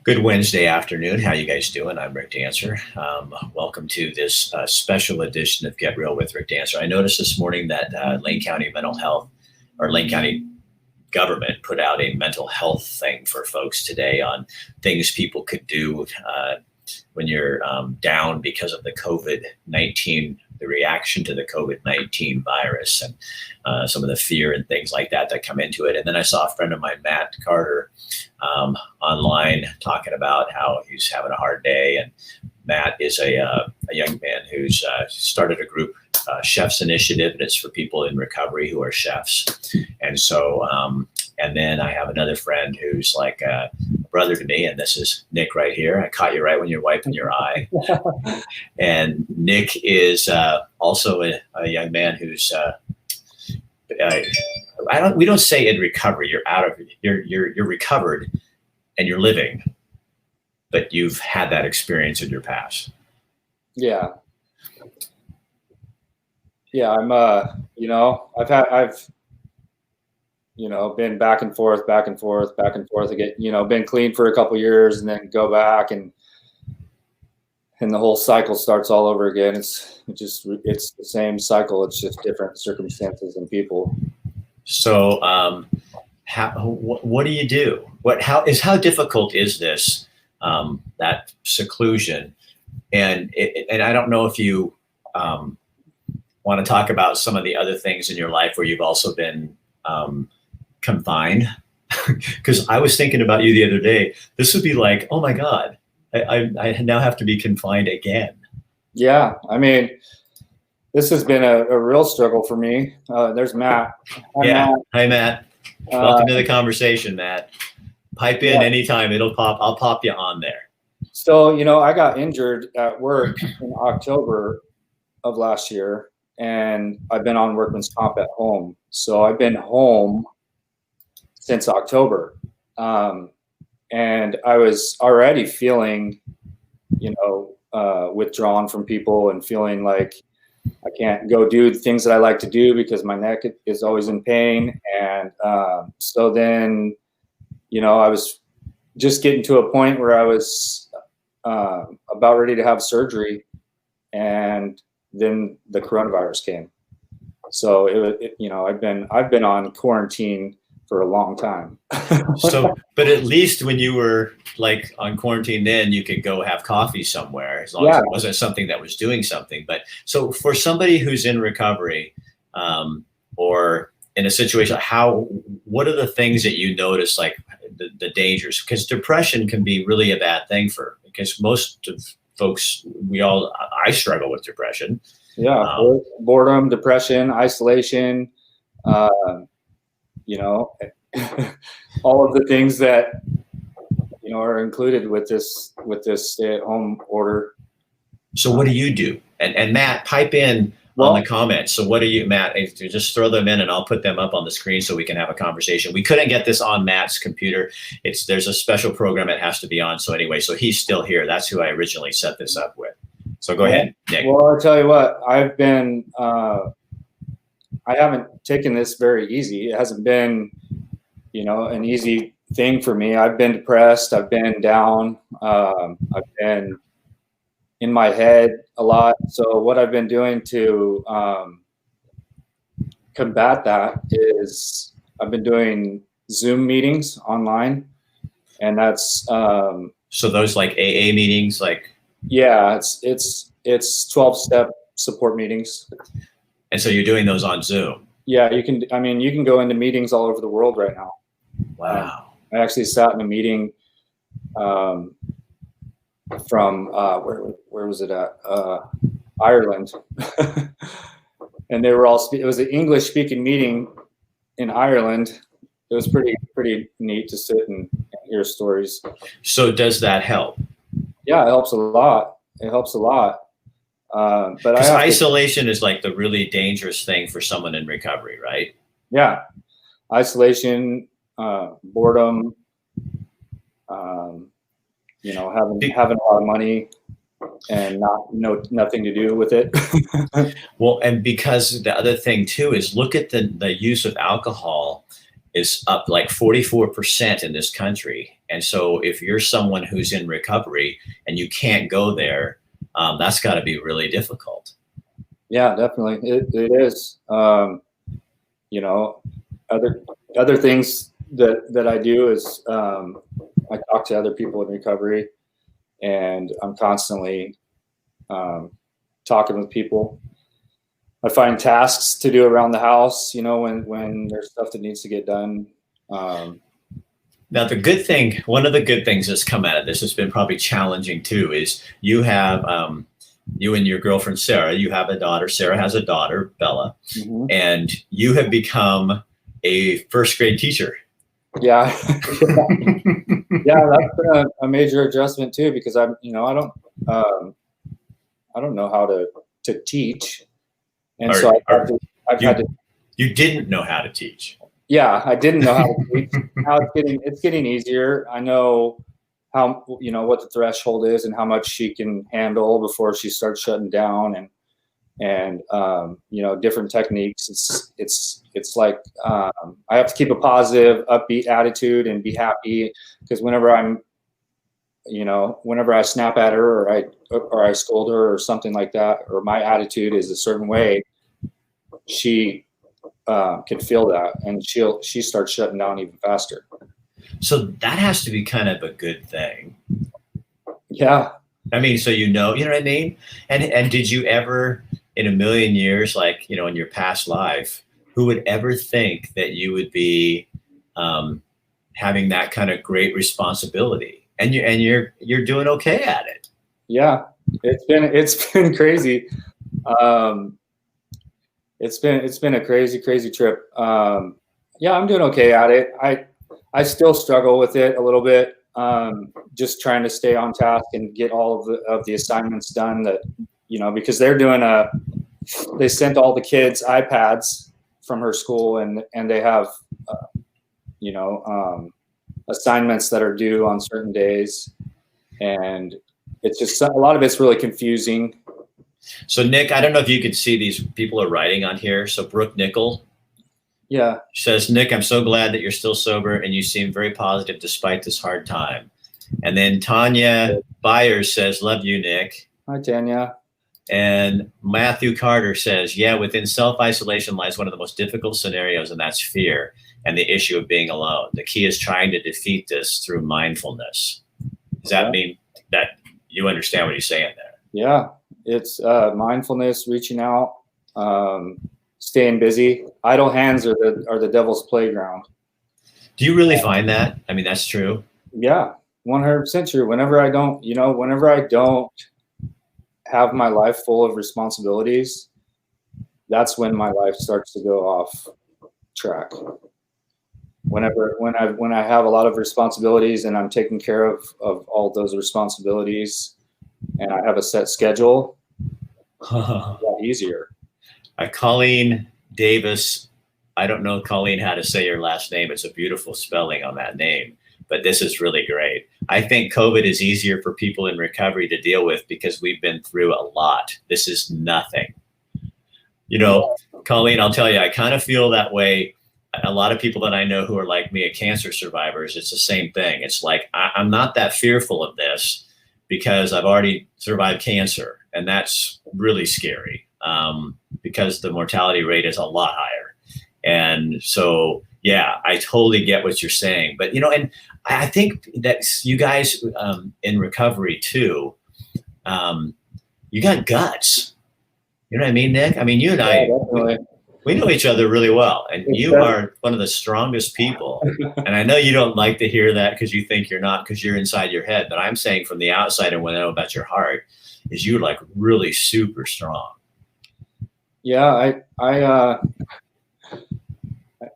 Good Wednesday afternoon. How you guys doing? I'm Rick Dancer. Welcome to this special edition of Get Real with Rick Dancer. I noticed this morning that Lane County Mental Health or Lane County government put out a mental health thing for folks today on things people could do when you're down because of the COVID-19, the reaction to the COVID-19 virus and some of the fear and things like that come into it. And then I saw a friend of mine, Matt Carter, online talking about how he's having a hard day. And Matt is a young man who's started a group, Chefs Initiative, and it's for people in recovery who are chefs. And so, and then I have another friend who's like a brother to me, and this is Nick right here. I caught you right when you're wiping your eye. And Nick is also a young man who's we don't say in recovery. You're out of you're recovered and you're living, but you've had that experience in your past. Yeah. I'm I've been back and forth. I get, been clean for a couple years and then go back and the whole cycle starts all over again. It's the same cycle. It's just different circumstances and people. So, what do you do? How difficult is this, that seclusion? And I don't know if you want to talk about some of the other things in your life where you've also been confined, because I was thinking about you the other day. This would be like, oh my God, I now have to be confined again. Yeah, I mean, this has been a real struggle for me. There's Matt. Hi, Matt. Welcome to the conversation, Matt. Pipe in anytime. It'll pop. I'll pop you on there. So, I got injured at work in October of last year, and I've been on workman's comp at home. So I've been home since October. And I was already feeling, withdrawn from people and feeling like I can't go do the things that I like to do because my neck is always in pain. And so then, I was just getting to a point where I was about ready to have surgery, and then the coronavirus came. So I've been on quarantine for a long time. So, but at least when you were like on quarantine, then you could go have coffee somewhere, as long as it wasn't something that was doing something. But so for somebody who's in recovery, or in a situation, what are the things that you notice, like the dangers? Because depression can be really a bad thing because most of folks, I struggle with depression. Yeah. Boredom, depression, isolation, all of the things that, are included with this stay-at-home order. So what do you do? And Matt, pipe in on the comments. So what do you, Matt, just throw them in and I'll put them up on the screen so we can have a conversation. We couldn't get this on Matt's computer. There's a special program it has to be on. So anyway, so he's still here. That's who I originally set this up with. So go ahead, Nick. Well, I'll tell you what, I've been, I haven't taken this very easy. It hasn't been, an easy thing for me. I've been depressed. I've been down. I've been in my head a lot. So what I've been doing to combat that is I've been doing Zoom meetings online, and that's so those like AA meetings, like. Yeah, it's 12-step support meetings. And so you're doing those on Zoom? Yeah, you can go into meetings all over the world right now. Wow. I actually sat in a meeting from where was it at? Ireland. And they were it was an English speaking meeting in Ireland. It was pretty neat to sit and hear stories. So does that help? Yeah, it helps a lot. But isolation is like the really dangerous thing for someone in recovery, right? Yeah, isolation, boredom, having a lot of money and nothing to do with it. Well, and because the other thing too is look at the use of alcohol is up like 44% in this country. And so if you're someone who's in recovery and you can't go there, that's got to be really difficult. Yeah, definitely. It is. You know, other things that I do is I talk to other people in recovery, and I'm constantly talking with people. I find tasks to do around the house, when there's stuff that needs to get done. Now, one of the good things that's come out of this has been probably challenging too, is you have, you and your girlfriend, Sarah, you have a daughter. Sarah has a daughter, Bella, Mm-hmm. and you have become a first grade teacher. Yeah. Yeah, that's been a major adjustment too, because I don't know how to teach. And so I've had to. You didn't know how to teach. Yeah, I didn't know how to teach. Now it's getting easier. I know how, what the threshold is and how much she can handle before she starts shutting down, and different techniques. It's like I have to keep a positive, upbeat attitude and be happy, because whenever I snap at her or I scold her or something like that, or my attitude is a certain way, she can feel that, and she starts shutting down even faster. So that has to be kind of a good thing. Yeah. I mean, so you know what I mean? And did you ever, in a million years, like, in your past life, who would ever think that you would be having that kind of great responsibility? And you're doing okay at it. Yeah, it's been crazy. It's been a crazy trip. Yeah, I'm doing okay at it. I still struggle with it a little bit. Just trying to stay on task and get all of the assignments done, that because they sent all the kids iPads from her school, and they have assignments that are due on certain days, and it's just a lot of it's really confusing. So Nick, I don't know if you could see, these people are writing on here. So Brooke Nickel, yeah, says, Nick, I'm so glad that you're still sober and you seem very positive despite this hard time. And then Tanya Byers says, love you, Nick. Hi, Tanya. And Matthew Carter says, yeah, within self-isolation lies one of the most difficult scenarios, and that's fear and the issue of being alone. The key is trying to defeat this through mindfulness. Does that mean that you understand what he's saying there? Yeah, it's mindfulness, reaching out, staying busy. Idle hands are the devil's playground. Do you really find that? I mean, that's true. Yeah, 100% true. Whenever I don't have my life full of responsibilities, that's when my life starts to go off track. When I have a lot of responsibilities and I'm taking care of all those responsibilities, and I have a set schedule, it's a lot easier. Colleen Davis, I don't know, Colleen, how to say your last name. It's a beautiful spelling on that name, but this is really great. I think COVID is easier for people in recovery to deal with because we've been through a lot. This is nothing. Colleen, I'll tell you, I kind of feel that way. A lot of people that I know who are like me, cancer survivors, it's the same thing. It's like, I'm not that fearful of this because I've already survived cancer, and that's really scary because the mortality rate is a lot higher. And so, yeah, I totally get what you're saying. But, and I think that you guys in recovery too, you got guts. You know what I mean, Nick? I mean, you and I, we know each other really well, and you are one of the strongest people. And I know you don't like to hear that because you think you're not, because you're inside your head. But I'm saying from the outside, and what I know about your heart is you're like really super strong. Yeah, I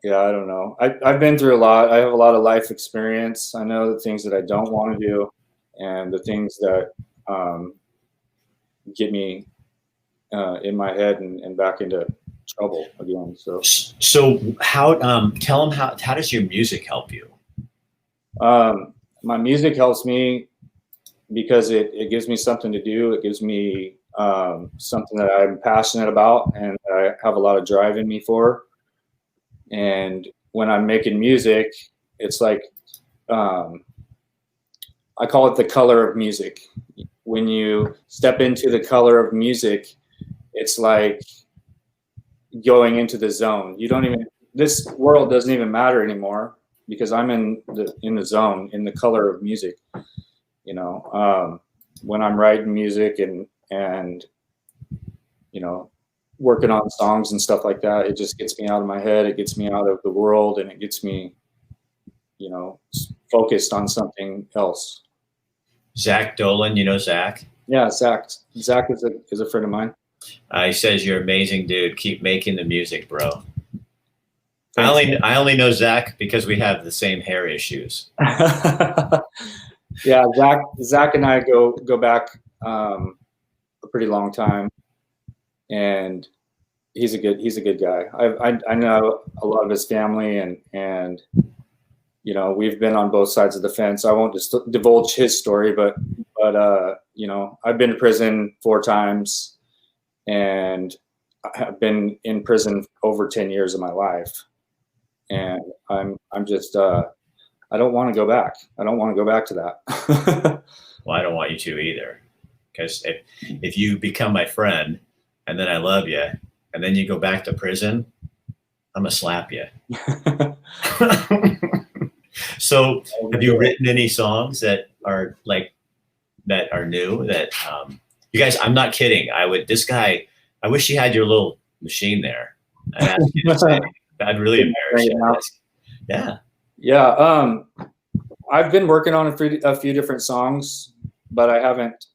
don't know. I've been through a lot. I have a lot of life experience. I know the things that I don't want to do, and the things that get me in my head and back into trouble again. So how? Tell them how does your music help you? My music helps me because it gives me something to do. It gives me something that I'm passionate about and I have a lot of drive in me for. And when I'm making music, it's like I call it the color of music. When you step into the color of music, it's like going into the zone. You don't even, this world doesn't even matter anymore because I'm in the zone, in the color of music. You know, when I'm writing music and you know, working on songs and stuff like that, it just gets me out of my head. It gets me out of the world, and it gets me, you know, focused on something else. Zach Dolan, you know Zach? Yeah, Zach. Zach is a friend of mine. He says you're amazing, dude. Keep making the music, bro. I only know Zach because we have the same hair issues. Yeah, Zach and I go back a pretty long time, and he's a good guy. I know a lot of his family, and you know, we've been on both sides of the fence. I won't just divulge his story, but you know, I've been to prison 4 times, and I've been in prison over 10 years of my life, and I'm just I don't want to go back. I don't want to go back to that. Well, I don't want you to either, because if you become my friend and then I love you and then you go back to prison, I'm gonna slap you. So have you written any songs that are like, that are new that, you guys, I'm not kidding. I wish you had your little machine there. I'd ask you to say, I'd really embarrass you. Yeah. Yeah. I've been working on a few different songs, but I haven't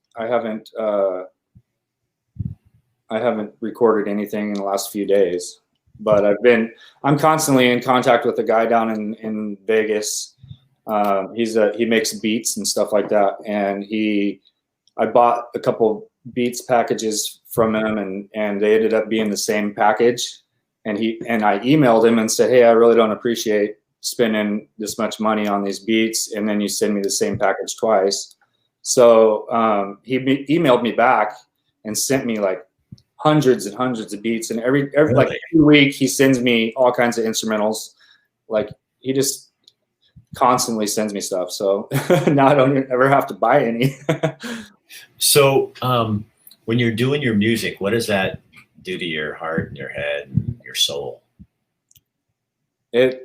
recorded anything in the last few days. But I'm constantly in contact with a guy down in Vegas. He makes beats and stuff like that. And I bought a couple beats packages from him, and they ended up being the same package. And I emailed him and said, hey, I really don't appreciate spending this much money on these beats, and then you send me the same package twice. So he emailed me back and sent me like hundreds and hundreds of beats, and every Really? like every week he sends me all kinds of instrumentals. Like, he just constantly sends me stuff, so now I don't ever have to buy any. So when you're doing your music, what does that do to your heart and your head and your soul? It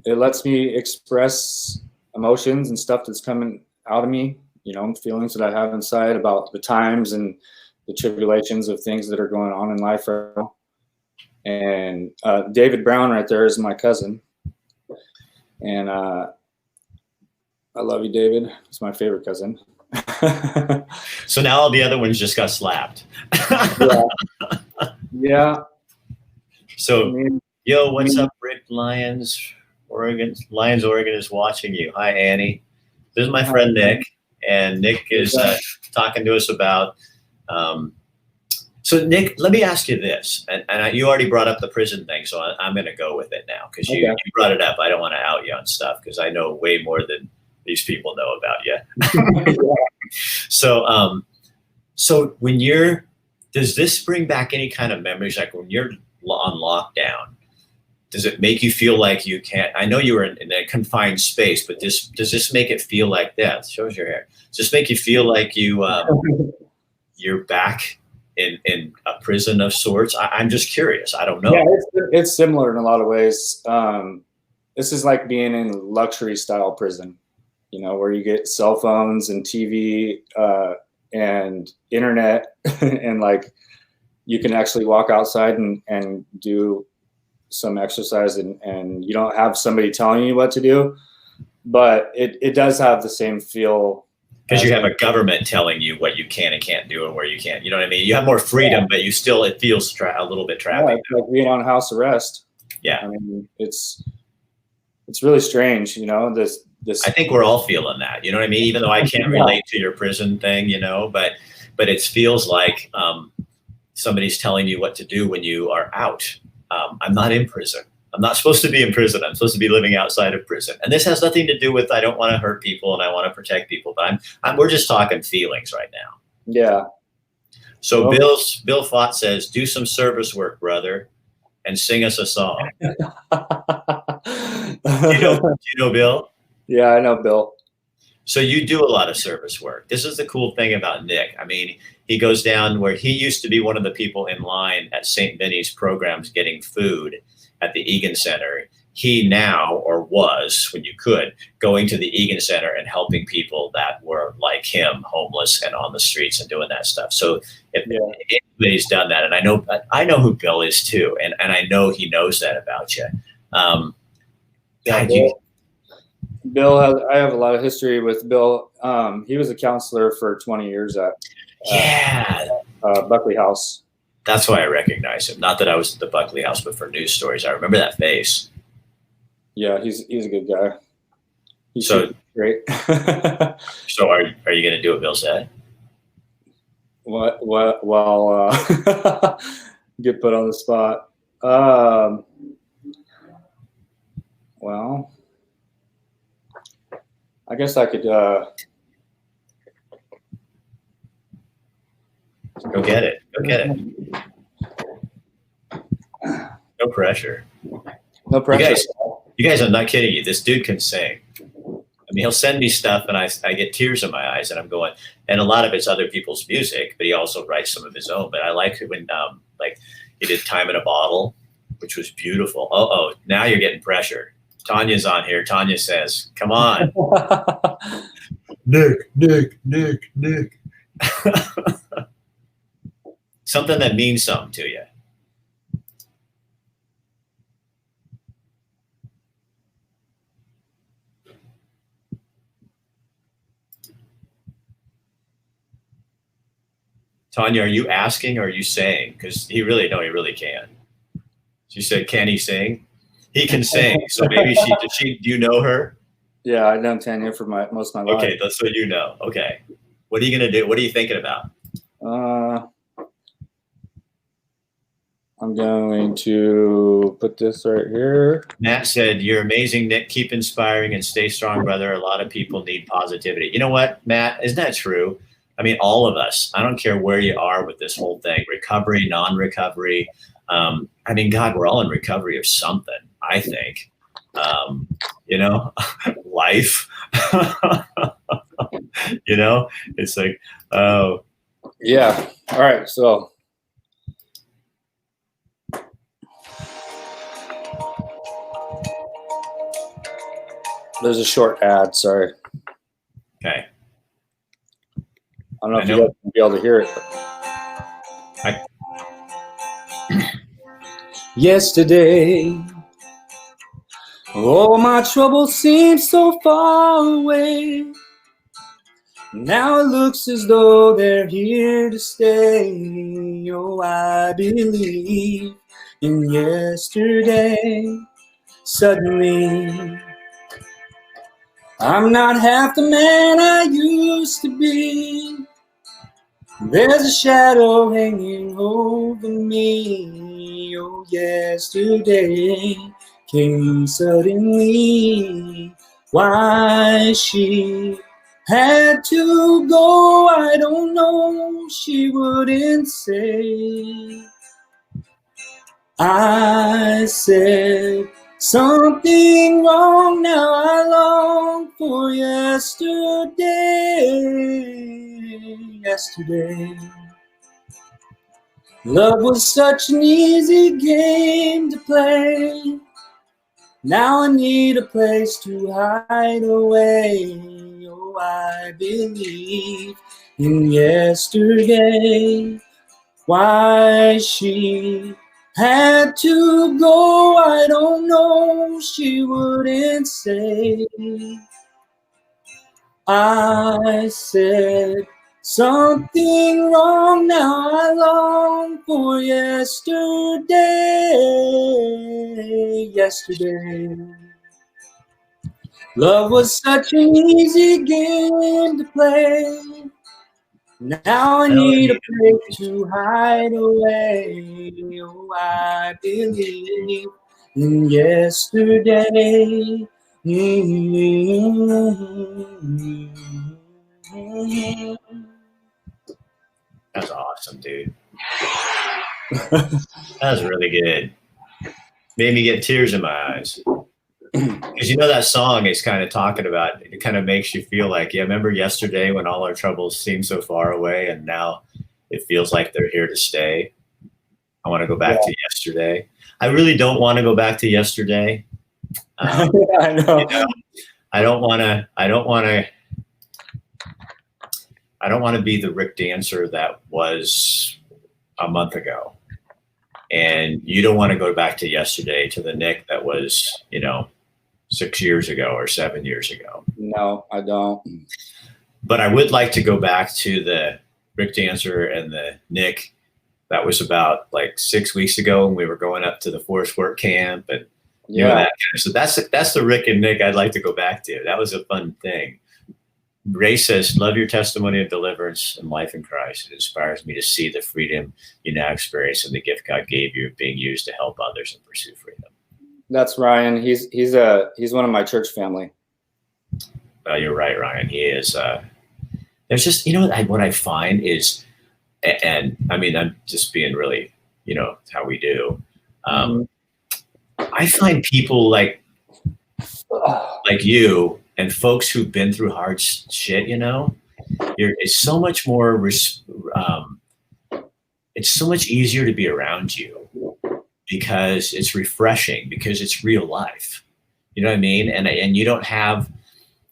lets me express emotions and stuff that's coming out of me, you know, feelings that I have inside about the times and the tribulations of things that are going on in life right now. And David Brown right there is my cousin, and I love you, David. He's my favorite cousin. So now all the other ones just got slapped. Yeah. So, yo, what's up, Rick? Lions, Oregon is watching you. Hi, Annie. This is my friend Nick, and Nick is talking to us about. So, Nick, let me ask you this, and you already brought up the prison thing, so I'm going to go with it now because you brought it up. I don't want to out you on stuff because I know way more than these people know about you. So, so when does this bring back any kind of memories? Like when you're on lockdown, does it make you feel like you can't? I know you were in a confined space, but does this make it feel like that? Shows your hair. Does this make you feel like you're back in a prison of sorts? I'm just curious. I don't know. Yeah, it's similar in a lot of ways. This is like being in luxury style prison, you know, where you get cell phones and TV and internet, and like you can actually walk outside and do some exercise, and you don't have somebody telling you what to do, but it does have the same feel. Because you have a government telling you what you can and can't do and where you can't. You know what I mean? You have more freedom, but it feels a little bit trapping. Yeah, it's like being on house arrest. Yeah. I mean, it's really strange, you know, this. I think we're all feeling that, you know what I mean? Even though I can't relate to your prison thing, you know, but it feels like somebody's telling you what to do when you are out. I'm not in prison. I'm not supposed to be in prison. I'm supposed to be living outside of prison. And this has nothing to do with, I don't want to hurt people and I want to protect people, but we're just talking feelings right now. Yeah. So Bill Fott says, do some service work, brother, and sing us a song. Do you know Bill? Yeah, I know Bill. So you do a lot of service work. This is the cool thing about Nick. I mean, he goes down where he used to be one of the people in line at St. Vinny's programs getting food at the Egan Center. He now, or was, when you could, going to the Egan Center and helping people that were like him, homeless and on the streets and doing that stuff. So if anybody's done that, and I know who Bill is too, and I know he knows that about you. Yeah, God, you, I have a lot of history with Bill. He was a counselor for 20 years at yeah. Buckley House. That's why I recognize him. Not that I was at the Buckley House, but for news stories, I remember that face. Yeah, he's a good guy. He's So great. So are you going to do what Bill said? What? Well, get put on the spot. Well, I guess I could. Go get it. Go get it. No pressure. No pressure. You guys, I'm not kidding you. This dude can sing. I mean, he'll send me stuff, and I get tears in my eyes, and I'm going. And a lot of it's other people's music, but he also writes some of his own. But I like it when, like, he did "Time in a Bottle," which was beautiful. Oh, now you're getting pressure. Tanya's on here. Tanya says, "Come on, Nick." Something that means something to you. Tanya, are you asking or are you saying? Because he really can. She said, "Can he sing?" He can sing. So maybe do you know her? Yeah, I've known Tanya for most of my life. Okay, that's what you know. Okay. What are you going to do? What are you thinking about? I'm going to put this right here. Matt said, "You're amazing, Nick. Keep inspiring and stay strong, brother. A lot of people need positivity." You know what, Matt? Isn't that true? I mean, all of us. I don't care where you are with this whole thing, recovery, non-recovery. I mean, God, we're all in recovery of something, I think. Life. It's like, oh. Yeah. All right. So. There's a short ad. Sorry. Okay. I don't know if you guys will be able to hear it. Yesterday, all my troubles seem so far away. Now it looks as though they're here to stay. Oh, I believe in yesterday. Suddenly, I'm not half the man I used to be. There's a shadow hanging over me. Oh, yesterday came suddenly. Why she had to go, I don't know. She wouldn't say. I said something wrong, now I long for yesterday. Love was such an easy game to play. Now I need a place to hide away. Oh, I believe in yesterday. Why she had to go, I don't know. She wouldn't say. I said something wrong, now I long for yesterday. Love was such an easy game to play. Now I need a place to hide away. Oh, I believe in yesterday. That's awesome, dude. That was really good. Made me get tears in my eyes. Because that song is kind of talking about, it kind of makes you feel like, yeah, remember yesterday when all our troubles seemed so far away and now it feels like they're here to stay. I want to go back to yesterday. I really don't want to go back to yesterday. I know. I don't want to be the Rick Dancer that was a month ago. And you don't want to go back to yesterday, to the Nick that was, 6 years ago or 7 years ago. No, I don't. But I would like to go back to the Rick Dancer and the Nick that was about like 6 weeks ago when we were going up to the Forest Work Camp and that. So that's the Rick and Nick I'd like to go back to. That was a fun thing. Ray says, love your testimony of deliverance and life in Christ. It inspires me to see the freedom you now experience and the gift God gave you being used to help others and pursue freedom. That's Ryan. He's one of my church family. You're right, Ryan. He is. There's just, what I find is, and I mean, I'm just being really, how we do. I find people like you and folks who've been through hard shit, it's so much more, it's so much easier to be around you because it's refreshing, because it's real life. You know what I mean? And you don't have,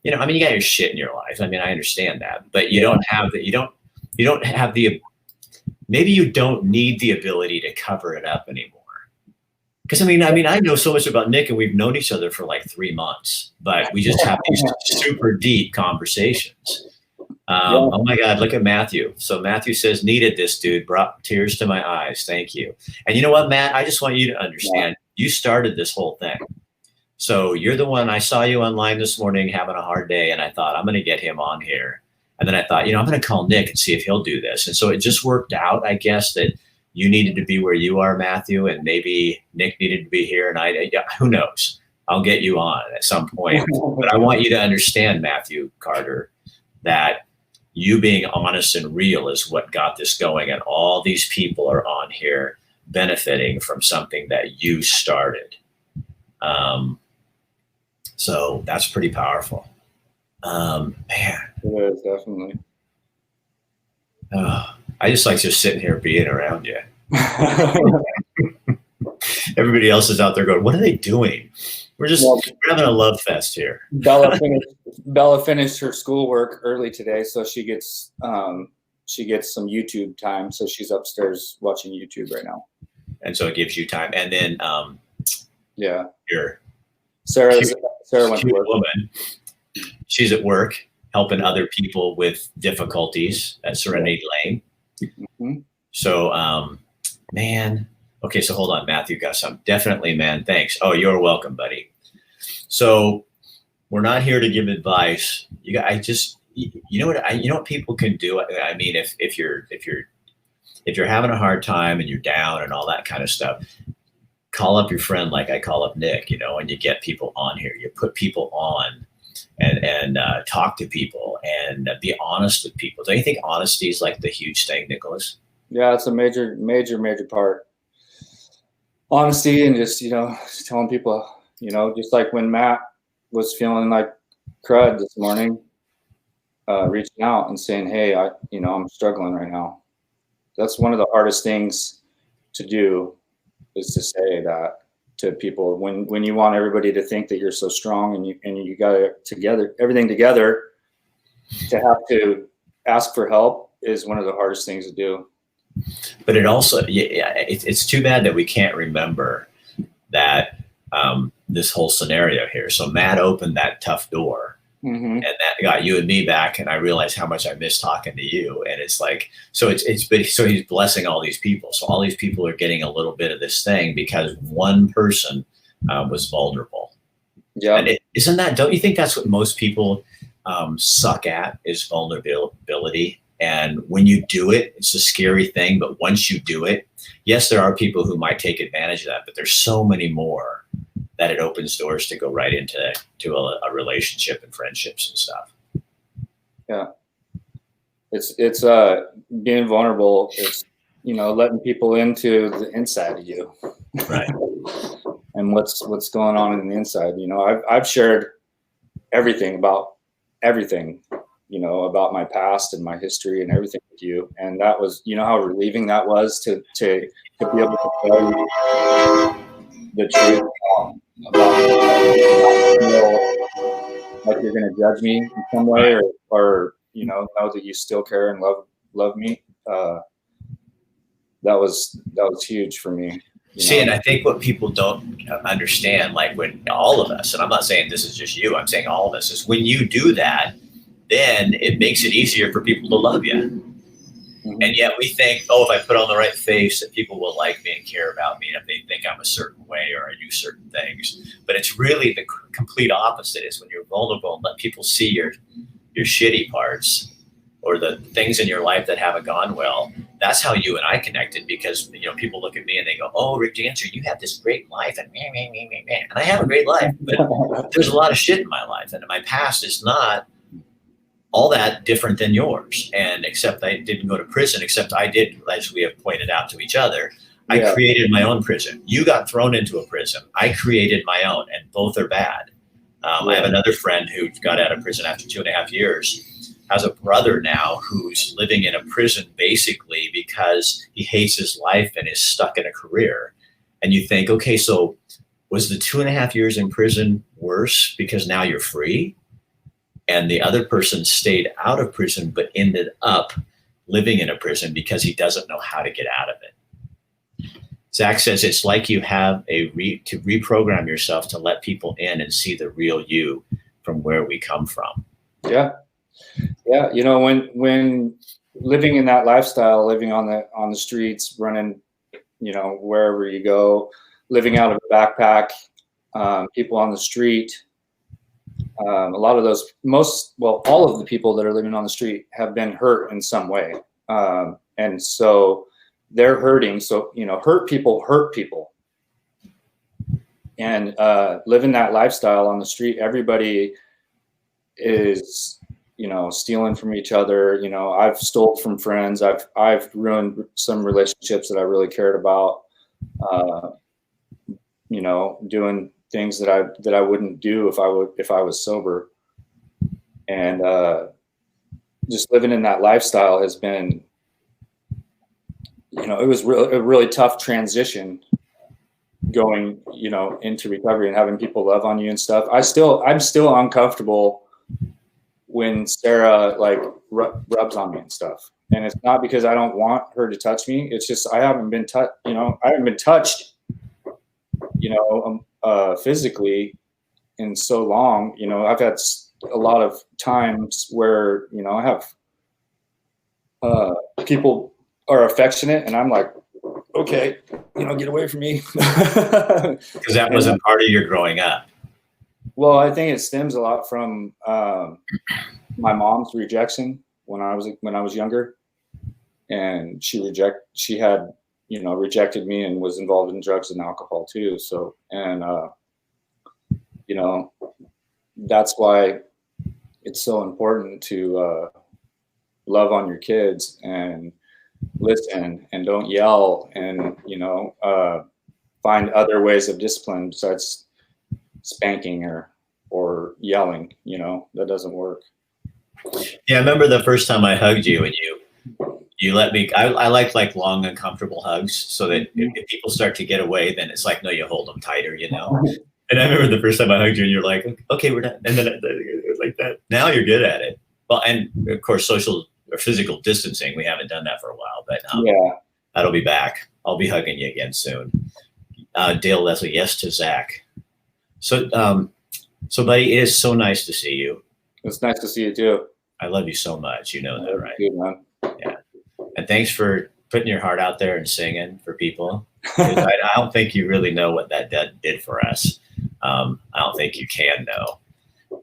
you got your shit in your life. I mean, I understand that, but you don't have that. You don't have maybe you don't need the ability to cover it up anymore. Because I know so much about Nick and we've known each other for like 3 months, but we just have these super deep conversations. Oh my God, look at Matthew. So Matthew says, needed this, dude, brought tears to my eyes. Thank you. And you know what, Matt, I just want you to understand, you started this whole thing. So you're the one, I saw you online this morning having a hard day and I thought I'm going to get him on here. And then I thought, I'm going to call Nick and see if he'll do this. And so it just worked out, I guess, that you needed to be where you are, Matthew, and maybe Nick needed to be here. And who knows? I'll get you on at some point. But I want you to understand, Matthew Carter, that you being honest and real is what got this going. And all these people are on here benefiting from something that you started. So that's pretty powerful. Man. It is, definitely. I just like just sitting here being around you. Everybody else is out there going, what are they doing? We're having a love fest here. Bella finished her schoolwork early today, so she gets some YouTube time. So she's upstairs watching YouTube right now. And so it gives you time. And then Sarah went to work. Woman. She's at work helping other people with difficulties at Serenity Lane. Mm-hmm. So, man, okay, so hold on, Matthew got some. Definitely, man, thanks. Oh, you're welcome, buddy. So we're not here to give advice. You know what people can do? I mean, if you're having a hard time and you're down and all that kind of stuff, call up your friend like I call up Nick, and you get people on here. You put people on and talk to people and be honest with people. Don't you think honesty is like the huge thing, Nicholas? Yeah, it's a major part. Honesty and just telling people, just like when Matt was feeling like crud this morning, reaching out and saying, hey, I'm struggling right now. That's one of the hardest things to do, is to say that to people when you want everybody to think that you're so strong and you got it together, everything together. To have to ask for help is one of the hardest things to do. But it also, it's too bad that we can't remember that this whole scenario here. So Matt opened that tough door, and that got you and me back. And I realized how much I miss talking to you. And it's like, so he's blessing all these people. So all these people are getting a little bit of this thing because one person was vulnerable. Yeah. And don't you think that's what most people suck at, is vulnerability? And when you do it, it's a scary thing. But once you do it, yes, there are people who might take advantage of that, but there's so many more that it opens doors to go right into a relationship and friendships and stuff. Yeah. It's being vulnerable. It's, letting people into the inside of you. Right. and what's going on in the inside. You know, I've shared everything about everything, you know, about my past and my history and everything with you. And that was, you know, how relieving that was to be able to tell you the truth about like you're going to judge me in some way, or you know that you still care and love me. That was huge for me. See, and I think what people don't understand, like when all of us, and I'm not saying this is just you, I'm saying all of us, is when you do that, then it makes it easier for people to love you. Mm-hmm. And yet we think, oh, if I put on the right face, that people will like me and care about me, and if they think I'm a certain way or I do certain things. But it's really the complete opposite. Is when you're vulnerable and let people see your shitty parts or the things in your life that haven't gone well. That's how you and I connected, because you know people look at me and they go, "Oh, Rick Dancer, you have this great life," and and I have a great life, but there's a lot of shit in my life, and my past is not all that different than yours. And except I didn't go to prison, except I did, as we have pointed out to each other, I created my own prison. You got thrown into a prison. I created my own, and both are bad. I have another friend who got out of prison after 2.5 years, has a brother now who's living in a prison basically because he hates his life and is stuck in a career. And you think, okay, so was the 2.5 years in prison worse because now you're free? And the other person stayed out of prison, but ended up living in a prison because he doesn't know how to get out of it. Zach says it's like you have to reprogram yourself to let people in and see the real you from where we come from. Yeah. You know, when living in that lifestyle, living on the streets, running, you know, wherever you go, living out of a backpack, people on the street. A lot of those, all of the people that are living on the street have been hurt in some way. And so they're hurting. So, you know, hurt people. And living that lifestyle on the street, everybody is, you know, stealing from each other. You know, I've stole from friends. I've ruined some relationships that I really cared about, you know, doing things that I wouldn't do if I was sober. And just living in that lifestyle has been, you know, it was a really tough transition going, you know, into recovery and having people love on you and stuff. I'm still uncomfortable when Sarah like rubs on me and stuff. And it's not because I don't want her to touch me. It's just I haven't been touched, you know, physically in so long. You know, I've had a lot of times where, you know, I have people are affectionate and I'm like, okay, you know, get away from me. Because that wasn't part of your growing up. Well, I think it stems a lot from my mom's rejection when I was younger, and she had, you know, rejected me and was involved in drugs and alcohol too. So, and you know, that's why it's so important to love on your kids and listen and don't yell, and, you know, find other ways of discipline besides spanking or yelling. You know, that doesn't work. Yeah, I remember the first time I hugged you and you let me. I like long, uncomfortable hugs, so that if people start to get away, then it's like, no, you hold them tighter, you know. And I remember the first time I hugged you and you're like, okay, we're done. And then it was like that. Now you're good at it. Well, and of course, social or physical distancing, we haven't done that for a while, but that'll be back. I'll be hugging you again soon. Dale Leslie, yes to Zach. So, buddy, it is so nice to see you. It's nice to see you too. I love you so much. You know that, right? Good, man. Yeah. And thanks for putting your heart out there and singing for people. I don't think you really know what that did for us. I don't think you can know.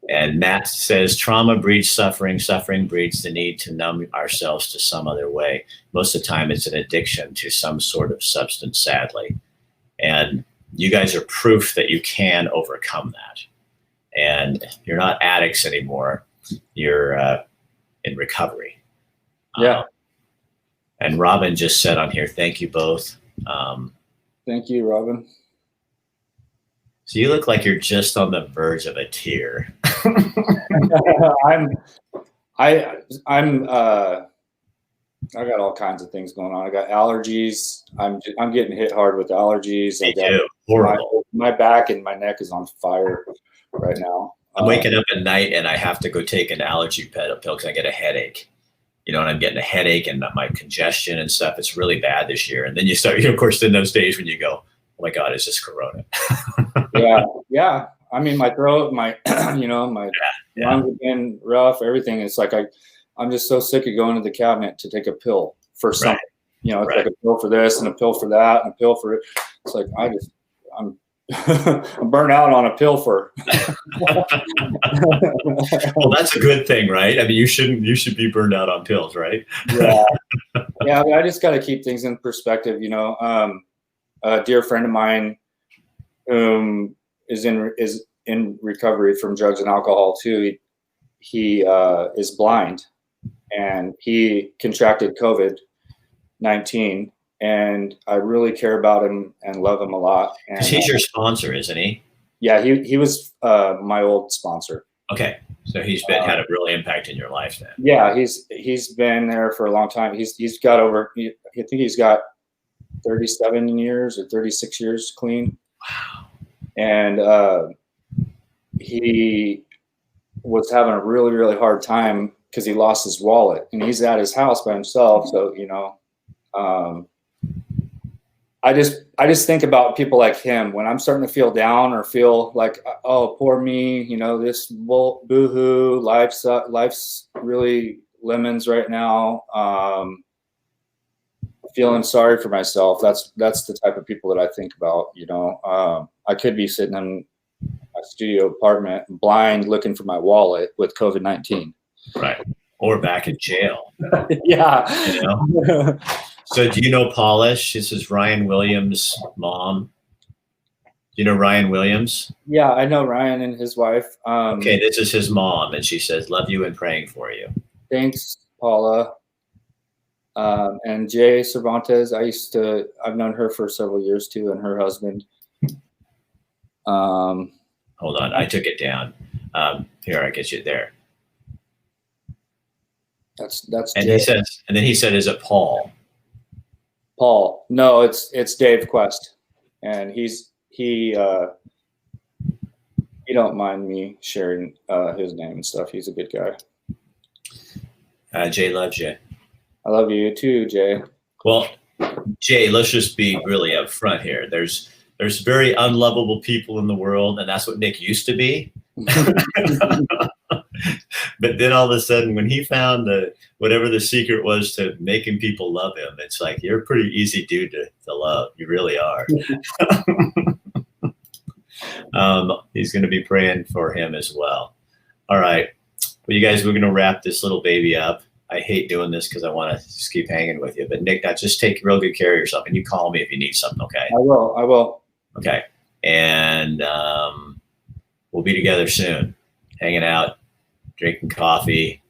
And Matt says, trauma breeds suffering. Suffering breeds the need to numb ourselves to some other way. Most of the time, it's an addiction to some sort of substance, sadly. And you guys are proof that you can overcome that. And you're not addicts anymore. You're in recovery. Yeah. And Robin just said on here, thank you both. Thank you, Robin. So you look like you're just on the verge of a tear. I'm I'm I got all kinds of things going on. I got allergies. I'm getting hit hard with allergies. Me I got too. Horrible. my back and my neck is on fire right now. I'm waking up at night and I have to go take an allergy pill because I get a headache. And I'm getting a headache and my congestion and stuff. It's really bad this year. And then you start, of course, in those days when you go, oh my God, it's just Corona. Yeah. I mean, my throat, my my lungs have been rough. Everything. It's like I'm just so sick of going to the cabinet to take a pill for something. It's like a pill for this and a pill for that and a pill for it. It's like I'm I'm burnt out on a pill for. Well, that's a good thing, right? I mean, you should be burned out on pills, right? Yeah. I just got to keep things in perspective. A dear friend of mine, is in recovery from drugs and alcohol too. He is blind, and he contracted COVID-19. And I really care about him and love him a lot. And he's your sponsor, isn't he? Yeah, he was my old sponsor. Okay, so he's had a real impact in your life then. Yeah, he's been there for a long time. He's got over. I think he's got 37 years or 36 years clean. Wow. And he was having a really, really hard time because he lost his wallet, and he's at his house by himself. So I just think about people like him when I'm starting to feel down or feel like, oh, poor me, this boo-hoo, life's really lemons right now. Feeling sorry for myself. That's the type of people that I think about. I could be sitting in my studio apartment, blind, looking for my wallet with COVID-19. Right. Or back in jail. Yeah. So do you know Polish? This is Ryan Williams' mom. Do you know Ryan Williams? Yeah, I know Ryan and his wife. Okay, this is his mom, and she says, love you and praying for you. Thanks, Paula. And Jay Cervantes, I've known her for several years too, and her husband. Hold on, I took it down. Here, I get you there. That's and Jay. He said, is it Paul? Paul. No, it's Dave Quest. And he don't mind me sharing his name and stuff. He's a good guy. Jay loves you. I love you too, Jay. Well, Jay, let's just be really upfront here. There's very unlovable people in the world, and that's what Nick used to be. But then all of a sudden, when he found whatever the secret was to making people love him, it's like, you're a pretty easy dude to love. You really are. He's going to be praying for him as well. All right. Well, you guys, we're going to wrap this little baby up. I hate doing this because I want to just keep hanging with you. But Nick, now just take real good care of yourself, and you call me if you need something, okay? I will. Okay. And we'll be together soon, hanging out, drinking coffee,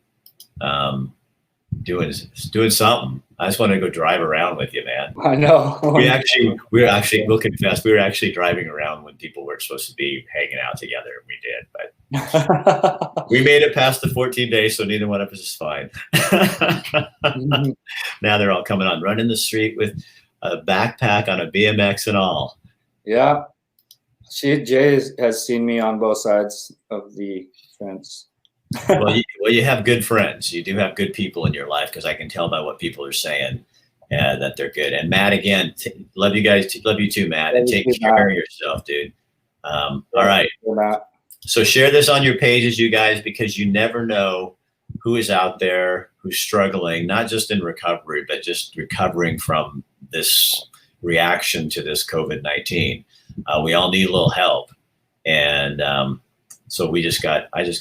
doing something. I just want to go drive around with you, man. I know. We'll confess, we were actually driving around when people weren't supposed to be hanging out together. We did, but we made it past the 14 days, so neither one of us is fine. Now they're all coming on, running the street with a backpack on a BMX and all. Yeah. Jay has seen me on both sides of the fence. Well, you have good friends. You do have good people in your life, because I can tell by what people are saying that they're good. And Matt, again, love you guys. Love you too, Matt. And take care of yourself, dude. All right. So share this on your pages, you guys, because you never know who is out there who's struggling, not just in recovery, but just recovering from this reaction to this COVID-19. We all need a little help. And so I just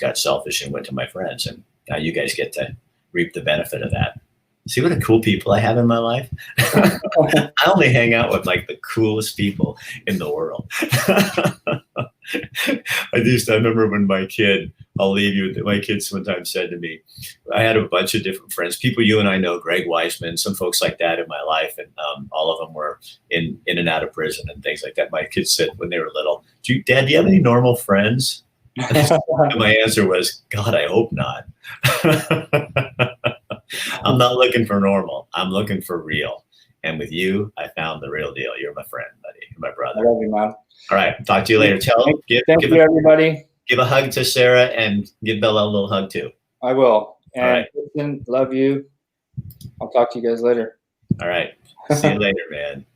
got selfish and went to my friends, and now you guys get to reap the benefit of that. See what the cool people I have in my life? I only hang out with like the coolest people in the world. I remember when I'll leave you with my kids sometimes said to me, I had a bunch of different friends, people you and I know, Greg Weisman, some folks like that in my life. And all of them were in and out of prison and things like that. My kids said when they were little, Dad, do you have any normal friends? And my answer was, God, I hope not. I'm not looking for normal. I'm looking for real. And with you, I found the real deal. You're my friend, buddy. You're my brother. I love you, man. All right. Talk to you later. Thank you, everybody. Give a hug to Sarah and give Bella a little hug too. I will. And all right. Kristen, love you. I'll talk to you guys later. All right. See you later, man.